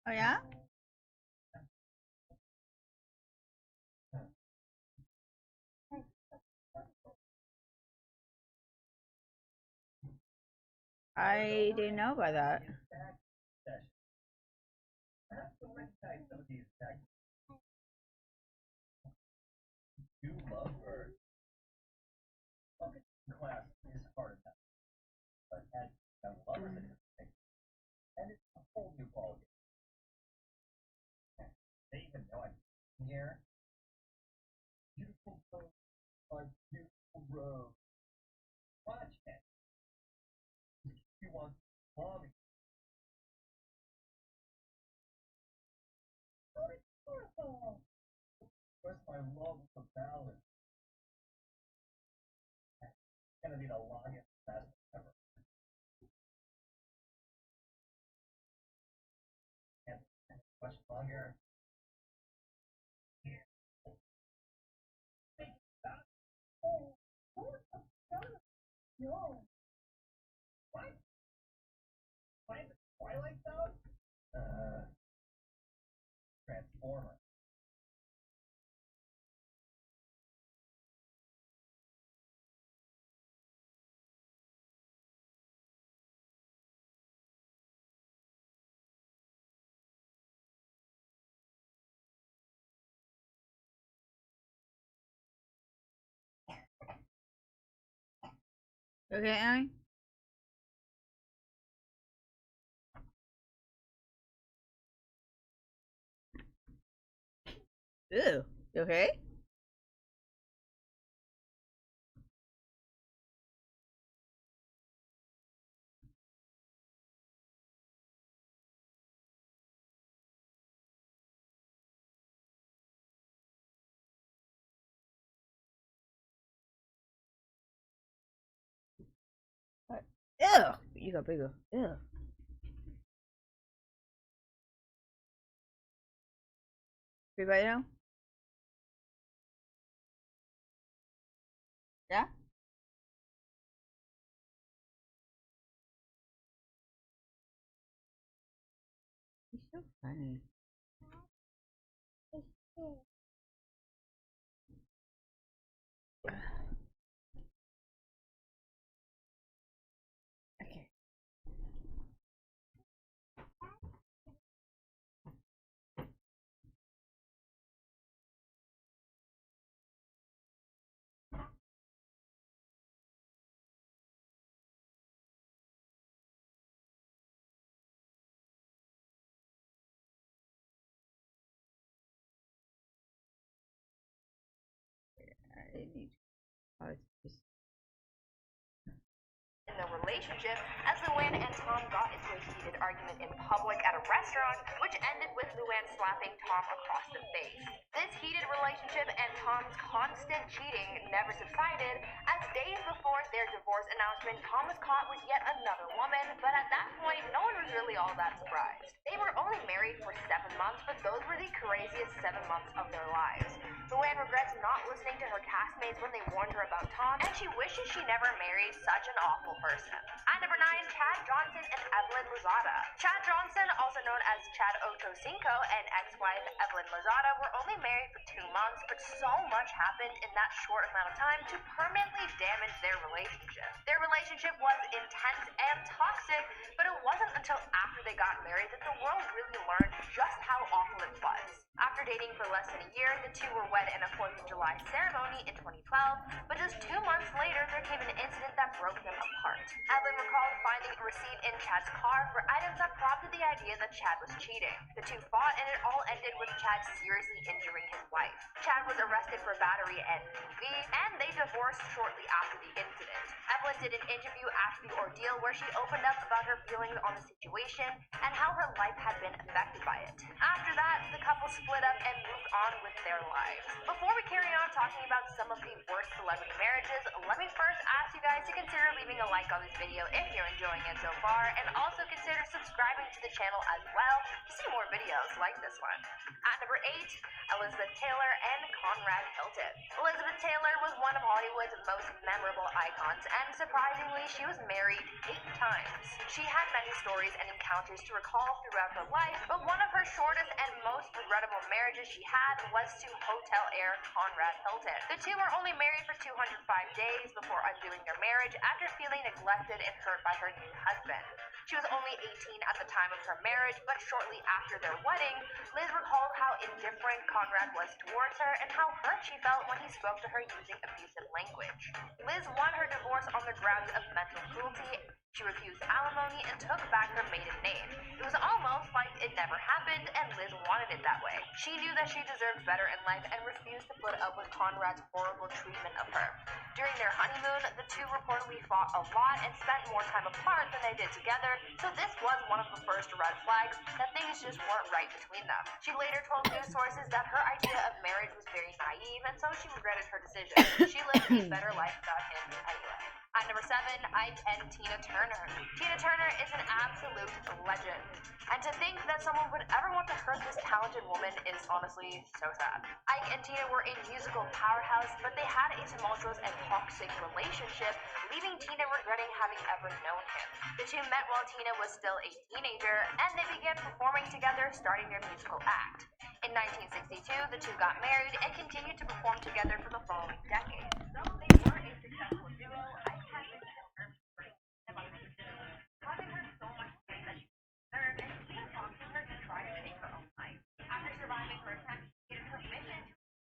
Oh yeah? I didn't know about that. Okay, Aaron? Ew. You okay? What? Ew. You got bigger. Ew. Free right now? Yeah? He's so funny. Okay. I need. Oh, it's just. In the relationship as Luann and Tom got into a heated argument in public at a restaurant, which ended with Luann slapping Tom across the face. This heated relationship and Tom's constant cheating never subsided, as days before their divorce announcement, Tom was caught with yet another woman, but at that point, no one was really all that surprised. They were only married for 7 months, but those were the craziest 7 months of their lives. Luann regrets not listening to her castmates when they warned her about Tom, and she wishes she never married such an awful person. At number 9, Chad Johnson and Evelyn Lozada. Chad Johnson, also known as Chad Ochocinco, and ex-wife Evelyn Lozada were only married for 2 months, but so much happened in that short amount of time to permanently damage their relationship. Their relationship was intense and toxic, but it wasn't until after they got married that the world really learned just how awful it was. After dating for less than a year, the two were wed in a 4th of July ceremony in 2012, but just 2 months later, there came an incident that broke them apart. Evelyn recalled finding a receipt in Chad's car for items that prompted the idea that Chad was cheating. The two fought, and it all ended with Chad seriously injuring his wife. Chad was arrested for battery and PV, and they divorced shortly after the incident. Evelyn did an interview after the ordeal where she opened up about her feelings on the situation and how her life had been affected by it. After that, the couple split up and moved on with their lives. Before we carry on talking about some of the worst celebrity marriages, let me first ask you guys to consider leaving a like on this video if you're enjoying it so far, and also consider subscribing to the channel as well to see more videos like this one. At number 8, Elizabeth Taylor and Conrad Hilton. Elizabeth Taylor was one of Hollywood's most memorable icons, and surprisingly, she was married 8 times. She had many stories and encounters to recall throughout her life, but one of her shortest and most regrettable marriages she had was to hotel heir Conrad Hilton. The two were only married for 205 days before undoing their marriage after feeling neglected and hurt by her new husband. She was only 18 at the time of her marriage, but shortly after their wedding, Liz recalled how indifferent Conrad was towards her and how hurt she felt when he spoke to her using abusive language. Liz won her divorce on the grounds of mental cruelty. She refused alimony and took back her maiden name. It was almost like it never happened, and Liz wanted it that way. She knew that she deserved better in life and refused to put up with Conrad's horrible treatment of her. During their honeymoon, the two reportedly fought a lot and spent more time apart than they did together, so this was one of the first red flags that things just weren't right between them. She later told news sources that her idea of marriage was very naive, and so she regretted her decision. She lived a better life without him anyway. At number 7, Ike and Tina Turner. Tina Turner is an absolute legend. And to think that someone would ever want to hurt this talented woman is honestly so sad. Ike and Tina were a musical powerhouse, but they had a tumultuous and toxic relationship, leaving Tina regretting having ever known him. The two met while Tina was still a teenager, and they began performing together, starting their musical act. In 1962, the two got married and continued to perform together for the following decade. Though they were a successful duo, Ike had been causing her so much pain that she deserved, and Tina prompted her to try to take her own life. After surviving her attempt, she gave permission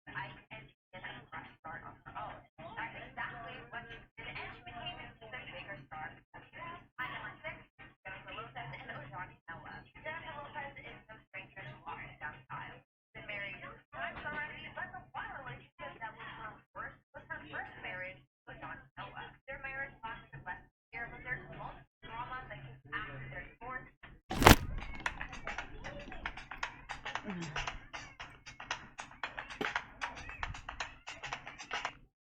to Ike and Tina to fresh start on her own. That's exactly what she did, and she became an even bigger star. At number 6, Jennifer Lopez and Ojani Noah. Jennifer Lopez is no stranger to our down style. Been married 2 times already, but the one relationship that was her worst was her first marriage with Ojani Noah. Their marriage lasted less than a year, but there's multiple drama that came after their divorce.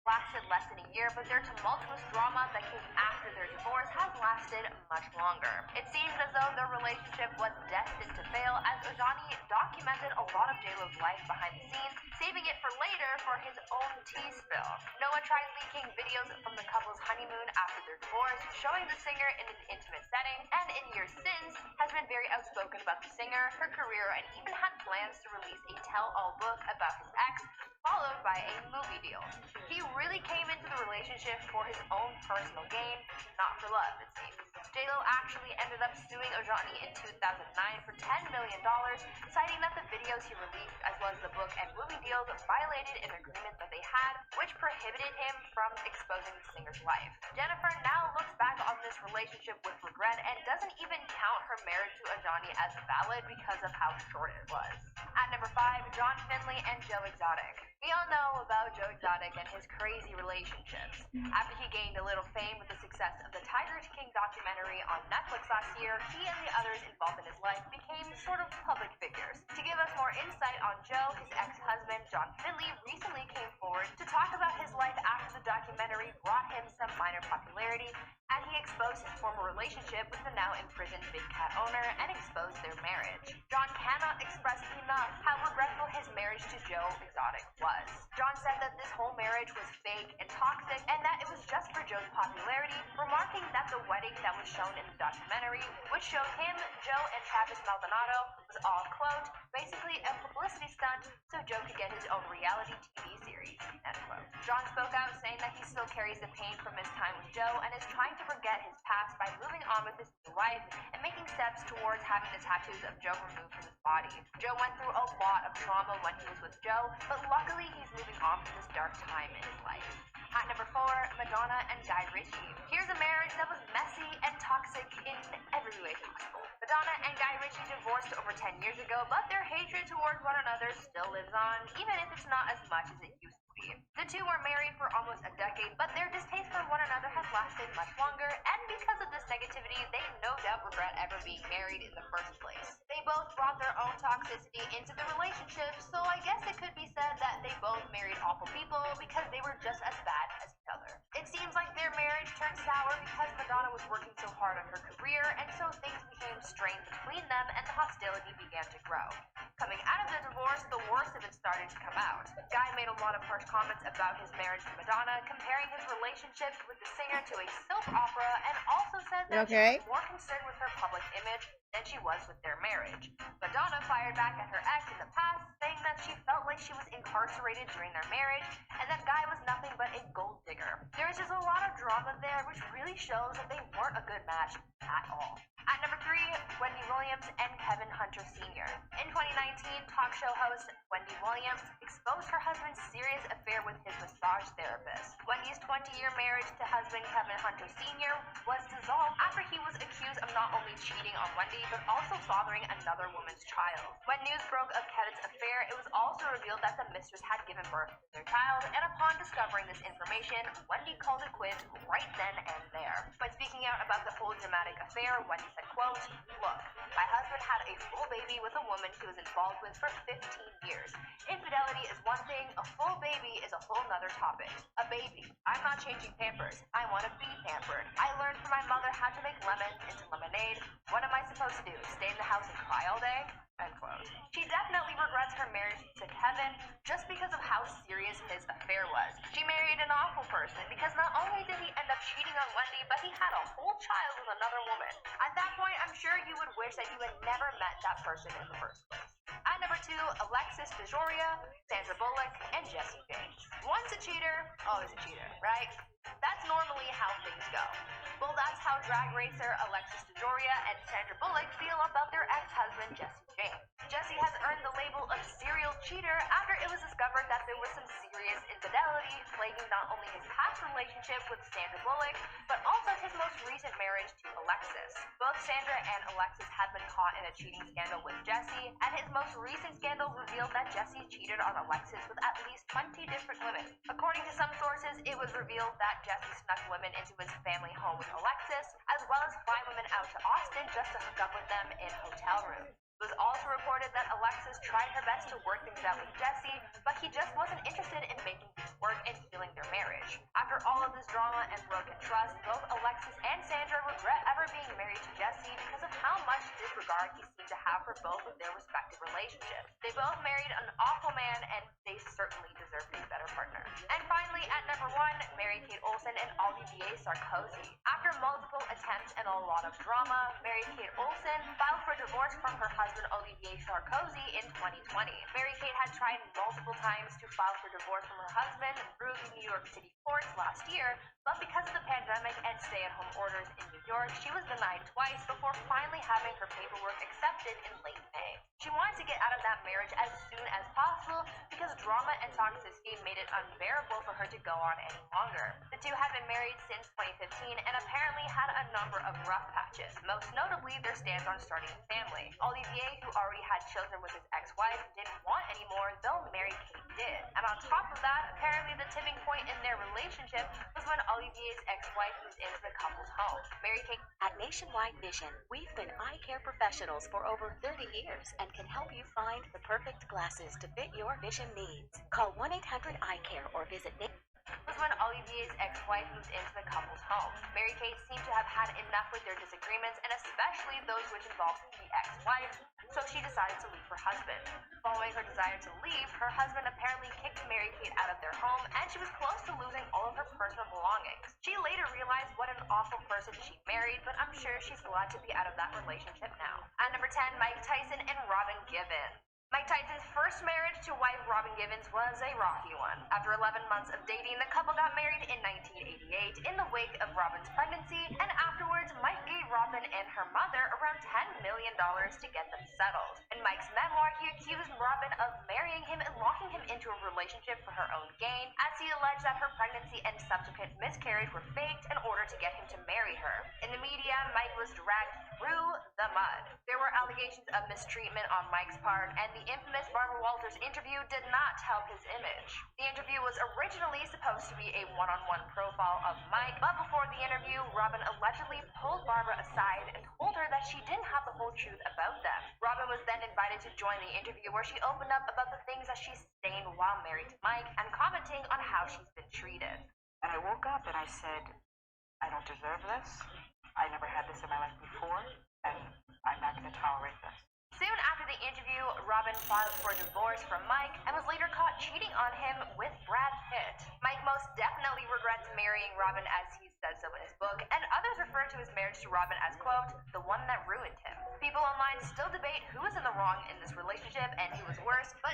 Lasted less than a year, but their tumultuous drama that came after their divorce has lasted much longer. It seems as though their relationship was destined to fail, as Ojani documented a lot of J-Lo's life behind the scenes, saving it for later for his own tea spill. Noah tried leaking videos from the couple's honeymoon after their divorce, showing the singer in an intimate setting, and in years since has been very outspoken about the singer, her career, and even had plans to release a tell-all book about his ex, followed by a movie deal. He really came into the relationship for his own personal gain, not for love, it seems. J-Lo actually ended up suing Ojani in 2009 for $10 million, citing that the videos he released, as well as the book and movie deals, violated an agreement that they had, which prohibited him from exposing the singer's life. Jennifer now looks back on this relationship with regret and doesn't even count her marriage to Ojani as valid because of how short it was. At number 5, John Finley and Joe Exotic. We all know about Joe Exotic and his crazy relationships. After he gained a little fame with the success of the Tiger King documentary on Netflix last year, he and the others involved in his life became sort of public figures. To give us more insight on Joe, his ex-husband John Finley recently came forward to talk about his life after the documentary brought him some minor popularity, and he exposed his former relationship with the now imprisoned Big Cat owner and exposed their marriage. John cannot express enough how regretful his marriage to Joe Exotic was. John said that this whole marriage was fake and toxic, and that it was just for Joe's popularity, remarking that the wedding that was shown in the documentary, which showed him, Joe, and Travis Maldonado, was all, quote, basically a publicity stunt so Joe could get his own reality TV series, end quote. John spoke out, saying that he still carries the pain from his time with Joe and is trying to forget his past by moving on with his new life and making steps towards having the tattoos of Joe removed from his body. Joe went through a lot of trauma when he was with Joe, but luckily he's moving on from this dark time in his life. At number 4, Madonna and Guy Ritchie. Here's a marriage that was messy and toxic in every way possible. Madonna and Guy Ritchie divorced over 10 years ago, but their hatred towards one another still lives on, even if it's not as much as it used to be. The two were married for almost a decade, but their distaste for one another has lasted much longer, and because of this negativity, they no doubt regret ever being married in the first place. They both brought their own toxicity into the relationship, so I guess it could be said that they both married awful people because they were just as bad as each other. It seems like their marriage turned sour because Madonna was working so hard on her career, and so things became strained between them and the hostility began to grow. Coming out of the divorce, the worst of it started to come out. Guy made a lot of harsh comments about his marriage to Madonna, comparing his relationship with the singer to a soap opera, and also said that she was more concerned with her public image than she was with their marriage. Madonna fired back at her ex in the past, saying that she felt like she was incarcerated during their marriage, and that Guy was nothing but a gold digger. There was just a lot of drama there, which really shows that they weren't a good match at all. At number 3, Wendy Williams and Kevin Hunter Sr. In 2019, talk show host Wendy Williams exposed her husband's serious affair with his massage therapist. Wendy's 20-year marriage to husband Kevin Hunter Sr. was dissolved after he was accused of not only cheating on Wendy, but also fathering another woman's child. When news broke of Kevin's affair, it was also revealed that the mistress had given birth to their child, and upon discovering this information, Wendy called it quits right then and there. But speaking out about the whole dramatic affair, Wendy said, quote, "Look, my husband had a full baby with a woman he was involved with for 15 years. Infidelity is one thing, a full baby is a whole nother topic. A baby. I'm not changing Pampers. I want to be pampered. I learned from my mother how to make lemons into lemonade. What am I supposed to do? Stay in the house and cry all day?" End quote. She definitely regrets her marriage to Kevin just because of how serious his affair was. She married an awful person because not only did he end up cheating on Wendy, but he had a whole child with another woman. At that point, I'm sure you would wish that you had never met that person in the first place. At number 2, Alexis DeJoria, Sandra Bullock, and Jesse James. Once a cheater, always a cheater, right? That's normally how things go. Well, that's how drag racer Alexis DeJoria and Sandra Bullock feel about their ex-husband, Jesse James. Jesse has earned the label of serial cheater after it was discovered that there was some serious infidelity plaguing not only his past relationship with Sandra Bullock, but also his most recent marriage to Alexis. Both Sandra and Alexis have been caught in a cheating scandal with Jesse, and his most recent scandal revealed that Jesse cheated on Alexis with at least 20 different women. According to some sources, it was revealed that Jesse snuck women into his family home with Alexis, as well as fly women out to Austin just to hook up with them in hotel rooms. It was also reported that Alexis tried her best to work things out with Jesse, but he just wasn't interested in making things work and healing their marriage. After all of this drama and broken trust, both Alexis and Sandra regret ever being married to Jesse because of how much disregard he seemed to have for both of their respective relationships. They both married an awful man, and they certainly deserved a better partner. And finally, at number 1, Mary-Kate Olsen and Olivier Sarkozy. After multiple attempts and a lot of drama, Mary-Kate Olsen filed for divorce from her husband Olivier Sarkozy in 2020. Mary-Kate had tried multiple times to file for divorce from her husband through the New York City courts last year, but because of the pandemic and stay-at-home orders in New York, she was denied twice before finally having her paperwork accepted in late May. She wanted to get out of that marriage as soon as possible because drama and toxicity made it unbearable for her to go on any longer. The two had been married since 2015 and apparently had a number of rough patches, most notably their stance on starting a family. Olivier, who already had children with his ex-wife, didn't want any more, though Mary-Kate did. And on top of that, apparently the tipping point in their relationship was when Olivier's ex-wife moved into the couple's home. Mary-Kate. At Nationwide Vision, we've been eye care professionals for over 30 years and can help you find the perfect glasses to fit your vision needs. Call 1-800-EYE-CARE or visit was when Olivier's ex-wife moved into the couple's home. Mary-Kate seemed to have had enough with their disagreements, and especially those which involved the ex-wife, so she decided to leave her husband. Following her desire to leave, her husband apparently kicked Mary-Kate out of their home, and she was close to losing all of her personal belongings. She later realized what an awful person she married, but I'm sure she's glad to be out of that relationship now. At number 10, Mike Tyson and Robin Givens. Mike Tyson's first marriage to wife Robin Givens was a rocky one. After 11 months of dating, the couple got married in 1988 in the wake of Robin's pregnancy, and afterwards, Mike gave Robin and her mother around $10 million to get them settled. In Mike's memoir, he accused Robin of marrying him and locking him into a relationship for her own gain, as he alleged that her pregnancy and subsequent miscarriage were faked in order to get him to marry her. In the media, Mike was dragged through the mud. There were allegations of mistreatment on Mike's part, and the infamous Barbara Walters interview did not help his image. The interview was originally supposed to be a one-on-one profile of Mike, but before the interview, Robin allegedly pulled Barbara aside and told her that she didn't have the whole truth about them. Robin was then invited to join the interview, where she opened up about the things that she's sustained while married to Mike and commenting on how she's been treated. And I woke up and I said, I don't deserve this. I never had this in my life before, and I'm not going to tolerate this. Soon after the interview, Robin filed for divorce from Mike and was later caught cheating on him with Brad Pitt. Mike most definitely regrets marrying Robin, as he says so in his book, and others refer to his marriage to Robin as, quote, the one that ruined him. People online still debate who was in the wrong in this relationship and who was worse, but